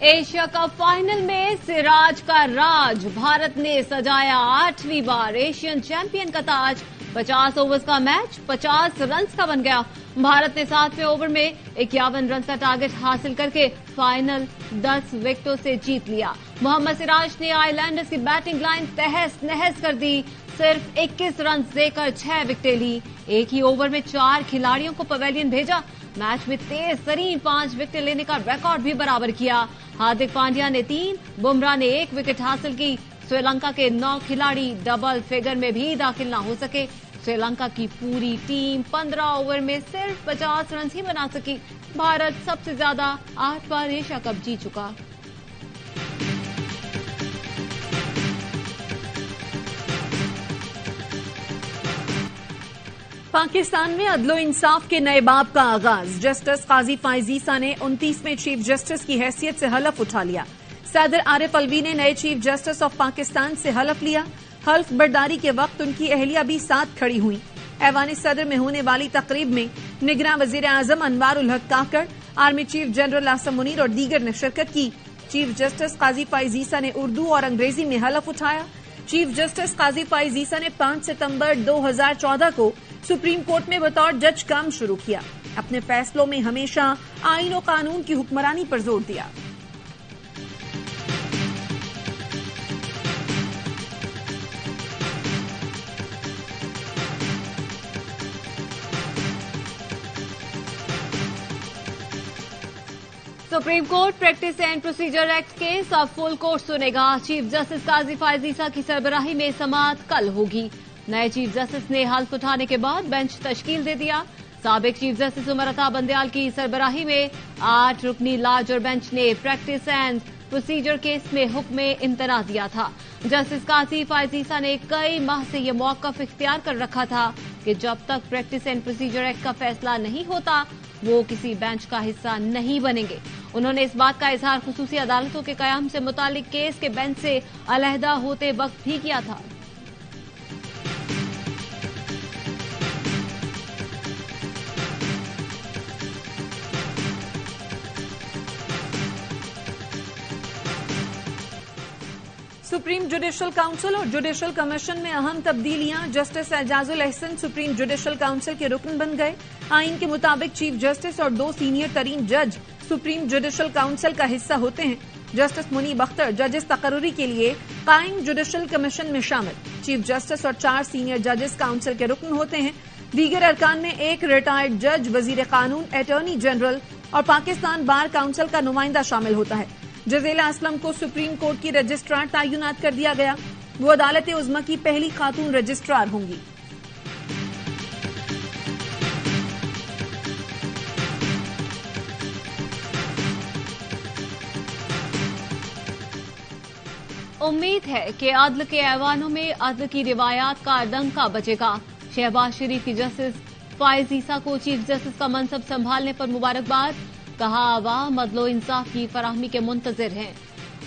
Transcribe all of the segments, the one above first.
Asia cup final में सिराज का राज, भारत ने सजाया 8वीं बार एशियन चैंपियन का ताज। 50 ओवर्स का मैच 50 रन्स का बन गया। भारत ने 7वें ओवर में 51 रन का टारगेट हासिल करके फाइनल 10 विकेटों से जीत लिया। मोहम्मद सिराज ने आइलैंडर्स की बैटिंग लाइन तहस नहस कर दी। सिर्फ 21 रन देकर 6 विकेटें ली। एक ही ओवर में 4 खिलाड़ियों को पवेलियन भेजा। मैच में तेज तरीन 5 विकेट लेने का रिकॉर्ड भी बराबर किया। हार्दिक पांड्या ने 3, बुमराह ने 1 विकेट हासिल की। श्रीलंका के 9 खिलाड़ी डबल फिगर में भी दाखिल न हो सके। श्रीलंका की पूरी टीम 15 ओवर में सिर्फ 50 रन ही बना सकी। भारत सबसे ज्यादा 8 बार एशिया कप जीत चुका। पाकिस्तान में अदलो इंसाफ के नए बाब का आगाज। जस्टिस काजी फाइज ईसा ने 29वें चीफ जस्टिस की हैसियत से हलफ उठा लिया। सदर आरिफ अलवी ने नए चीफ जस्टिस ऑफ पाकिस्तान से हलफ लिया। हल्फ बर्दारी के वक्त उनकी अहलिया भी साथ खड़ी हुई। ऐवान सदर में होने वाली तकरीब में निगरान वजीर आजम Anwaar ul Haq Kakar, army chief general Asim Munir और दीगर ने शिरकत की। चीफ जस्टिस काजी फाइज ईसा ने उर्दू और अंग्रेजी में हलफ उठाया। चीफ जस्टिस काजी फाइज ईसा ने 5 सितंबर 2014 को सुप्रीम कोर्ट में बतौर जज काम शुरू किया। अपने फैसलों में हमेशा आईन और कानून की हुक्मरानी पर जोर दिया। Supreme court practice and procedure act case अब फुल कोर्ट सुनेगा। चीफ जस्टिस काजी फाइज ईसा की सरबराही में समाअत कल होगी। नए चीफ जस्टिस ने हल्फ उठाने के बाद बेंच तश्कील दे दिया। साबिक चीफ जस्टिस उमर अता बंदयाल की सरबराही में 8 रुकनी लार्जर बेंच ने प्रैक्टिस एंड प्रोसीजर केस में हुक्म इम्तना दिया था। जस्टिस काजी फाइज ईसा ने कई माह से यह मौकफ इख्तियार कर रखा था कि जब तक प्रैक्टिस एंड प्रोसीजर एक्ट का फैसला नहीं होता वो किसी बेंच का हिस्सा नहीं बनेंगे। उन्होंने इस बात का इजहार खुसूसी अदालतों के कयाम से मुतालिक केस के बेंच से अलहदा होते वक्त भी किया था। सुप्रीम जुडिशल काउंसिल और जुडिशल कमीशन में अहम तब्दीलियां। Justice Ijazul Ahsan supreme judicial council के रुकन बन गए। आइन के मुताबिक चीफ जस्टिस और 2 सीनियर तरीन जज सुप्रीम जुडिशल काउंसिल का हिस्सा होते हैं। जस्टिस मुनीब अख्तर जजेस तकर्री के लिए कायम जुडिशल कमीशन में शामिल। चीफ जस्टिस और 4 सीनियर जजेस काउंसिल के रुकन होते हैं। दीगर अरकान में 1 रिटायर्ड जज, वजीर कानून, अटॉर्नी जनरल और पाकिस्तान बार काउंसिल का नुमाइंदा शामिल होता है। जजीला असलम को सुप्रीम कोर्ट की रजिस्ट्रार तैनात कर दिया गया। वो अदालत उज़्मा की पहली खातून रजिस्ट्रार होंगी। उम्मीद है कि अदल के ऐवानों में अदल की रिवायात का डंका बजेगा। शहबाज शरीफ की जस्टिस फाइज ईसा को चीफ जस्टिस का मनसब संभालने पर मुबारकबाद। कहा, आवाम अदलो इंसाफ की फराहमी के मुंतजिर हैं।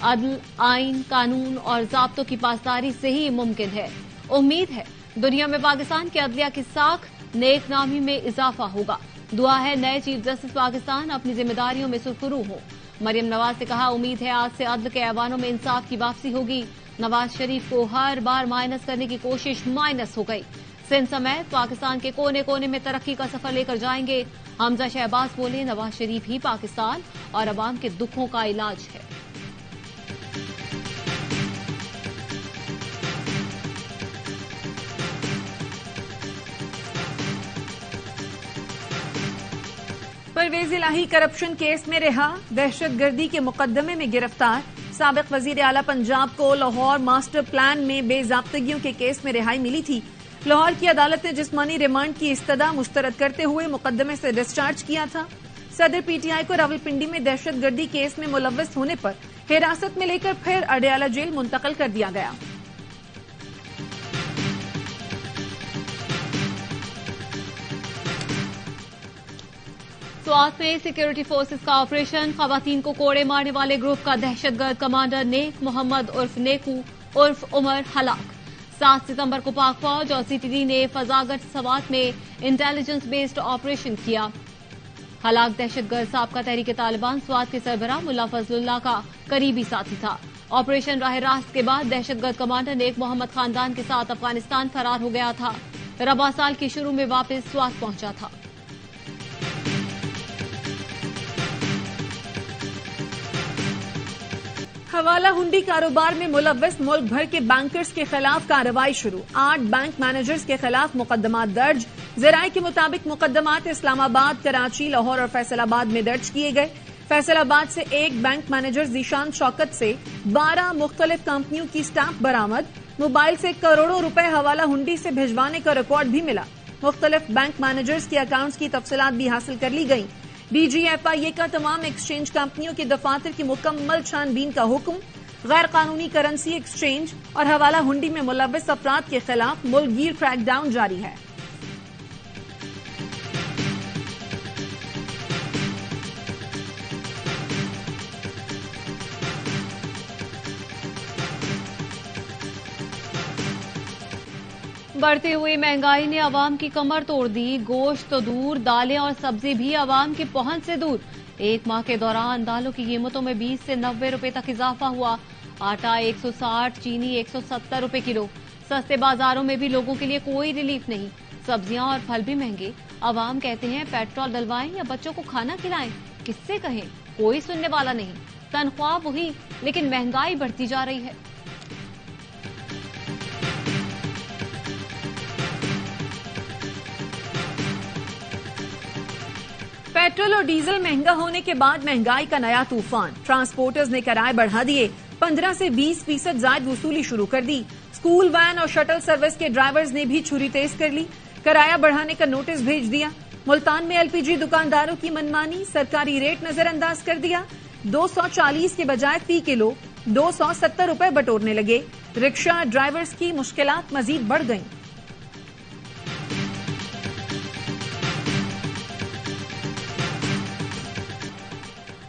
अदल, आइन, कानून और ज़ाब्तों की पासदारी से ही मुमकिन है। उम्मीद है दुनिया में पाकिस्तान की अदलिया की साख नेक नामी में इजाफा होगा। दुआ है नए चीफ जस्टिस पाकिस्तान अपनी जिम्मेदारियों में सुरखरू हो। मरियम नवाज ने कहा, उम्मीद है आज से अदल के ऐवानों में इंसाफ की वापसी होगी। नवाज शरीफ को हर बार माइनस करने की कोशिश माइनस हो गई। सिंध समेत पाकिस्तान के कोने कोने में तरक्की का सफर लेकर जाएंगे। हमजा शहबाज बोले, नवाज शरीफ ही पाकिस्तान और अवाम के दुखों का इलाज है। परवेज इलाही करप्शन केस में रिहा। दहशतगर्दी के मुकदमे में गिरफ्तार। साबिक वजीर आला पंजाब को लाहौर मास्टर प्लान में बेजाब्तगियों के केस में रिहाई मिली थी। लाहौर की अदालत ने जिस्मानी रिमांड की इस्तदा मुस्तरद करते हुए मुकदमे से डिस्चार्ज किया था। सदर पीटीआई को रावलपिंडी में दहशतगर्दी केस में मुलव्वस होने पर हिरासत में लेकर फिर अडयाला जेल मुंतकिल कर दिया गया। स्वात में सिक्योरिटी फोर्सेस का ऑपरेशन। खवातीन को कोड़े मारने वाले ग्रुप का दहशतगर्द कमांडर नेक मोहम्मद उर्फ नेकू उर्फ उमर हलाक। 7 सितंबर को पाक फौज और सीटीडी ने फजागट सवात में इंटेलिजेंस बेस्ड ऑपरेशन किया। हलाक दहशतगर्द साबका तहरीके तालिबान स्वात के सरबराह मुल्ला फजलुल्लाह का करीबी साथी था। ऑपरेशन राह रास्त के बाद दहशतगर्द कमांडर नेक मोहम्मद खानदान के साथ अफगानिस्तान फरार हो गया था। रबा साल के शुरू में वापस स्वात पहुंचा था। हवाला हुंडी कारोबार में मुलव्वस मुल्क भर के बैंकर्स के खिलाफ कार्रवाई शुरू। 8 बैंक मैनेजर्स के खिलाफ मुकदमात दर्ज। जराये के मुताबिक मुकदमात इस्लामाबाद, कराची, लाहौर और फैसलाबाद में दर्ज किए गए। फैसलाबाद से एक बैंक मैनेजर जीशान शौकत से 12 मुख्तलिफ कंपनियों की स्टैंप बरामद। मोबाइल से करोड़ों रुपए हवाला हुंडी से भिजवाने का रिकॉर्ड भी मिला। मुख्तलिफ बैंक मैनेजर्स के अकाउंट्स की तफसीलात भी हासिल कर ली गई। DGFIA का तमाम एक्सचेंज कंपनियों के दफातर की मुकम्मल छानबीन का हुक्म। गैर कानूनी करेंसी एक्सचेंज और हवाला हुंडी में मुलव्वस अफराद के खिलाफ मुल्कगीर क्रैकडाउन जारी है। बढ़ती हुई महंगाई ने आवाम की कमर तोड़ दी। गोश्त तो दूर, दालें और सब्जी भी आवाम की पहुंच से दूर। एक माह के दौरान दालों की कीमतों में 20 से 90 रुपए तक इजाफा हुआ। आटा 160, चीनी 170 रुपए किलो। सस्ते बाजारों में भी लोगों के लिए कोई रिलीफ नहीं। सब्जियां और फल भी महंगे। आवाम कहते हैं पेट्रोल डलवाएं या बच्चों को खाना खिलाएं। किससे कहें, कोई सुनने वाला नहीं। तनख्वाह वही, लेकिन महंगाई बढ़ती जा रही है। पेट्रोल और डीजल महंगा होने के बाद महंगाई का नया तूफान। ट्रांसपोर्टर्स ने किराए बढ़ा दिए। 15 से 20% ज्यादा वसूली शुरू कर दी। स्कूल वैन और शटल सर्विस के ड्राइवर्स ने भी छुरी तेज कर ली। किराया बढ़ाने का नोटिस भेज दिया। मुल्तान में LPG दुकानदारों की मनमानी, सरकारी रेट नजरअंदाज कर दिया। 240 के बजाय फी किलो 270 रुपए बटोरने लगे। रिक्शा ड्राइवर्स की मुश्किलात मजीद बढ़ गईं।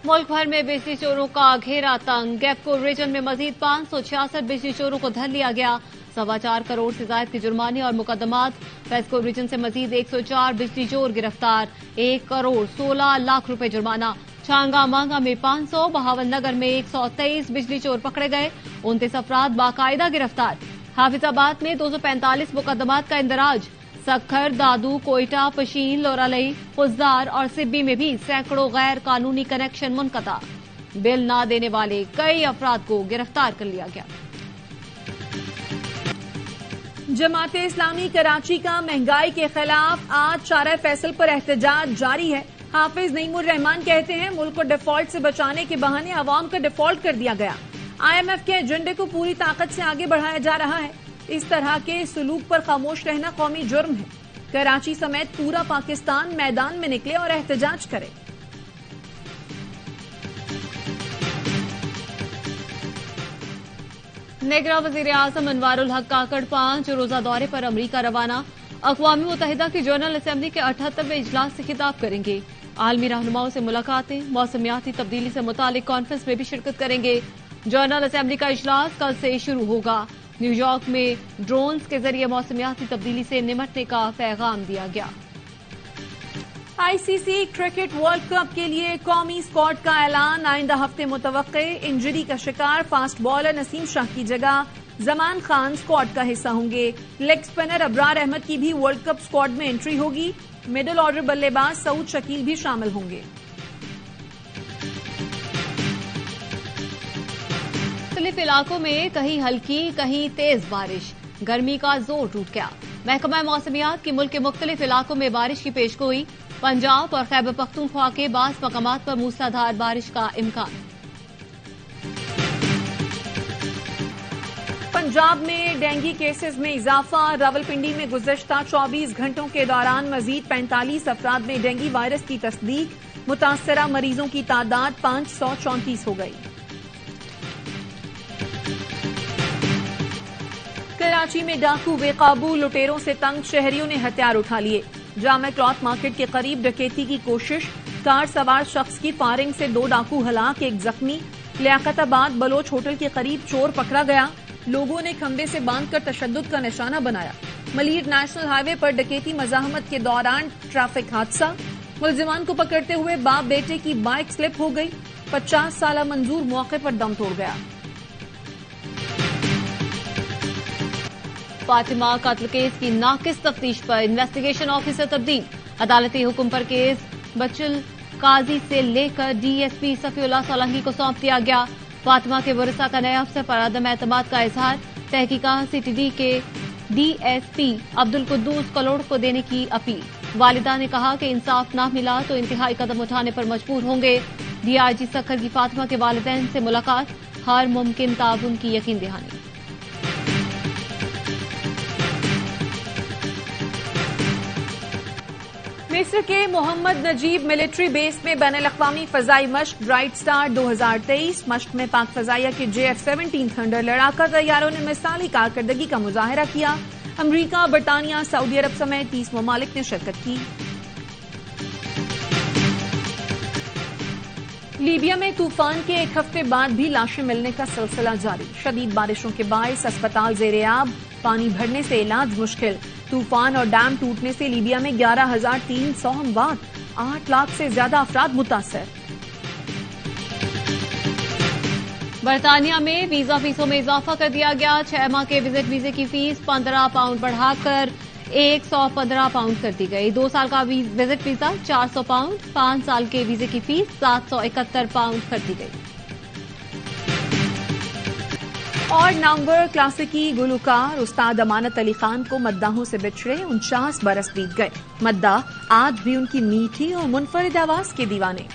मुल्क भर में बिजली चोरों का घेरा तंग। गैपको रीजन में मजीद 566 बिजली चोरों को धर लिया गया। 4.25 करोड़ से ज्यादा के जुर्माने और मुकदमात। फैसको रीजन से मजीद 104 बिजली चोर गिरफ्तार। 1 करोड़ 16 लाख रुपए जुर्माना। छांगा मांगा में 500, बहावल नगर में 123 बिजली चोर पकड़े गए। 29 अफराद बाकायदा गिरफ्तार। हाफिजाबाद में 245 मुकदमात का इंदराज। सखर, दादू, कोयटा, पशीन, लोरालई, फुज्जार और सिब्बी में भी सैकड़ों गैर कानूनी कनेक्शन मुनक़ता। बिल न देने वाले कई अफराद को गिरफ्तार कर लिया गया। जमाते इस्लामी कराची का महंगाई के खिलाफ आज चारा फैसल पर एहतजाज जारी है। हाफिज नईमुर रहमान कहते हैं मुल्क को डिफॉल्ट से बचाने के बहाने अवाम का डिफॉल्ट कर दिया गया। IMF के एजेंडे को पूरी ताकत से आगे बढ़ाया जा रहा है। इस तरह के सुलूक पर खामोश रहना कौमी जुर्म है। कराची समेत पूरा पाकिस्तान मैदान में निकले और एहतजाज करे। नेगरा वजीर आजम अनवारुल हक काकड़ 5 रोजा दौरे पर अमरीका रवाना। अक़वाम मुत्तहिदा की जनरल असेंबली के 78वें इजलास से खिताब करेंगे। आलमी रहनुमाओं से मुलाकातें, मौसमियाती तब्दीली से मुतालिक कॉन्फ्रेंस में भी शिरकत करेंगे। जनरल असेंबली का इजलास कल से शुरू होगा। न्यूयॉर्क में ड्रोन्स के जरिए मौसमियाती तब्दीली से निमटने का पैगाम दिया गया। ICC क्रिकेट वर्ल्ड कप के लिए कौमी स्क्वाड का ऐलान। आइंदा हफ्ते मुतवक्के। इंजरी का शिकार फास्ट बॉलर नसीम शाह की जगह जमान खान स्क्वाड का हिस्सा होंगे। लेग स्पिनर अबरार अहमद की भी वर्ल्ड कप स्क्वाड में एंट्री होगी। मिडिल ऑर्डर बल्लेबाज सऊद शकील भी शामिल होंगे। मुख्तलिफ इलाकों में कहीं हल्की कहीं तेज बारिश। गर्मी का जोर टूट गया। महकमा मौसमियात की मुल्क के मुख्तलिफ इलाकों में बारिश की पेशगोई। पंजाब और खैबर पख्तूनख्वा के बास मकामात पर मूसलाधार बारिश का इम्कान। पंजाब में डेंगू केसेस में इजाफा। रावलपिंडी में गुज़श्ता 24 घंटों के दौरान मजीद 45 अफराद में डेंगू वायरस की तस्दीक। मुतासरा मरीजों की तादाद 534 हो गई। कराची में डाकू बेकाबू। लुटेरों से तंग शहरियों ने हथियार उठा लिए। जामा क्लॉथ मार्केट के करीब डकैती की कोशिश। कार सवार शख्स की फायरिंग से 2 डाकू हलाक, 1 जख्मी। लियाकताबाद बलोच होटल के करीब चोर पकड़ा गया। लोगों ने खंबे से बांधकर तशद्दुद का निशाना बनाया। मलीर नेशनल हाईवे पर डकैती मजाहमत के दौरान ट्रैफिक हादसा। मुलजिमान को पकड़ते हुए बाप बेटे की बाइक स्लिप हो गई। 50 साला मंजूर मौके पर दम तोड़ गया। फातिमा कत्ल केस की नाकिस तफ्तीश पर इन्वेस्टिगेशन ऑफिसर तब्दील। अदालती हुक्म पर केस बचल काजी से लेकर डीएसपी सफीउल्लाह सोलंकी को सौंप दिया गया। फातिमा के वरिसा का नए अफसर पर अदम एतमाद का इजहार। तहकीकात सीटीडी के डीएसपी अब्दुल कुद्दूस कलोड़ को देने की अपील। वालिदा ने कहा कि इंसाफ ना मिला तो इंतहाई कदम उठाने पर मजबूर होंगे। डीआईजी सक्खर की फातिमा के वालिदैन से मुलाकात, हर मुमकिन ताउन की यकीन दहानी। मिस्र के मोहम्मद नजीब मिलिट्री बेस में बैनुल-अक़वामी फजाई मश्क ब्राइट स्टार 2023 मश्क में पाक फजाइया के JF-17 थंडर लड़ाकर तैयारों ने मिसाली कारकर्दगी का मुजाहरा किया। अमरीका, बरतानिया, सऊदी अरब समेत 30 ममालिक ने शिरकत की। लीबिया में तूफान के एक हफ्ते बाद भी लाशें मिलने का सिलसिला जारी। शदीद बारिशों के बायस अस्पताल ज़ेर-ए-आब, पानी भरने से इलाज मुश्किल। तूफान और डैम टूटने से लीबिया में 11,300 अमवात, 8 लाख से ज्यादा अफराद मुतासर। बरतानिया में वीजा फीसों में इजाफा कर दिया गया। 6 माह के विजिट वीजे की फीस 15 पाउंड बढ़ाकर 115 पाउंड कर दी गई। 2 साल का विजिट वीजा 400 पाउंड, 5 साल के वीजे की फीस 771 पाउंड कर दी गई। और नामवर क्लासिकी गुलकार उस्ताद अमानत अली खान को मद्दाहों से बिछड़े 49 बरस बीत गए। मद्दाह आज भी उनकी मीठी और मुनफरिद आवाज के दीवाने।